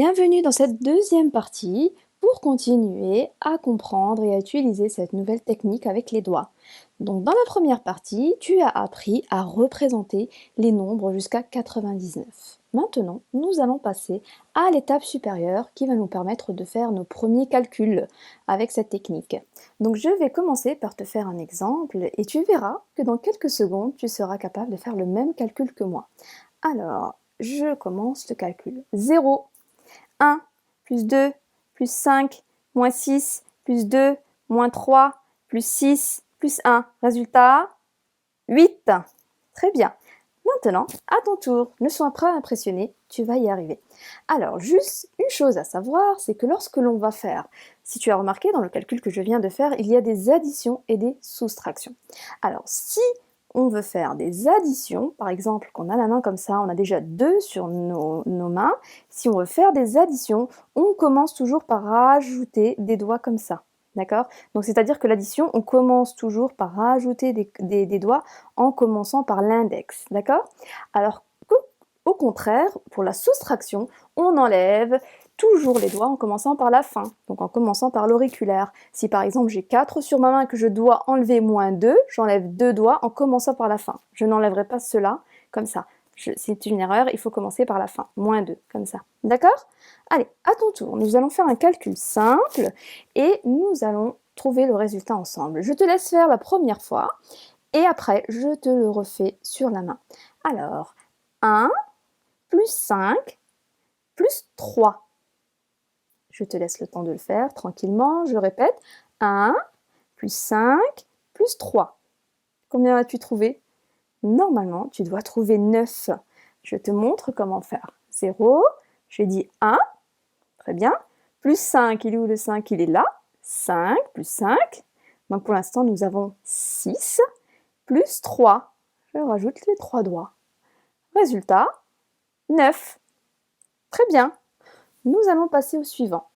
Bienvenue dans cette deuxième partie pour continuer à comprendre et à utiliser cette nouvelle technique avec les doigts. Donc dans la première partie, tu as appris à représenter les nombres jusqu'à 99. Maintenant, nous allons passer à l'étape supérieure qui va nous permettre de faire nos premiers calculs avec cette technique. Donc je vais commencer par te faire un exemple et tu verras que dans quelques secondes, tu seras capable de faire le même calcul que moi. Alors, je commence le calcul. 0, 1, plus 2, plus 5, moins 6, plus 2, moins 3, plus 6, plus 1. Résultat, 8. Très bien. Maintenant, à ton tour, ne sois pas impressionné, tu vas y arriver. Alors, juste une chose à savoir, c'est que lorsque l'on va faire, si tu as remarqué dans le calcul que je viens de faire, il y a des additions et des soustractions. Alors, si on veut faire des additions, par exemple, qu'on a la main comme ça, on a déjà 2 sur nos mains. Si on veut faire des additions, on commence toujours par rajouter des doigts comme ça. D'accord? Donc, c'est-à-dire que l'addition, on commence toujours par rajouter des doigts en commençant par l'index. D'accord? Alors, au contraire, pour la soustraction, on enlève toujours les doigts en commençant par la fin, donc en commençant par l'auriculaire. Si par exemple j'ai 4 sur ma main et que je dois enlever moins 2, j'enlève 2 doigts en commençant par la fin. Je n'enlèverai pas cela comme ça. C'est une erreur, il faut commencer par la fin. Moins 2, comme ça. D'accord? Allez, à ton tour, nous allons faire un calcul simple et nous allons trouver le résultat ensemble. Je te laisse faire la première fois et après, je te le refais sur la main. Alors, 1 plus 5 plus 3. Je te laisse le temps de le faire tranquillement. Je répète. 1 plus 5 plus 3. Combien as-tu trouvé? Normalement, tu dois trouver 9. Je te montre comment faire. 0, j'ai dit 1. Très bien. Plus 5, il est où le 5? Il est là. 5 plus 5. Donc pour l'instant, nous avons 6 plus 3. Je rajoute les 3 doigts. Résultat, 9. Très bien. Nous allons passer au suivant.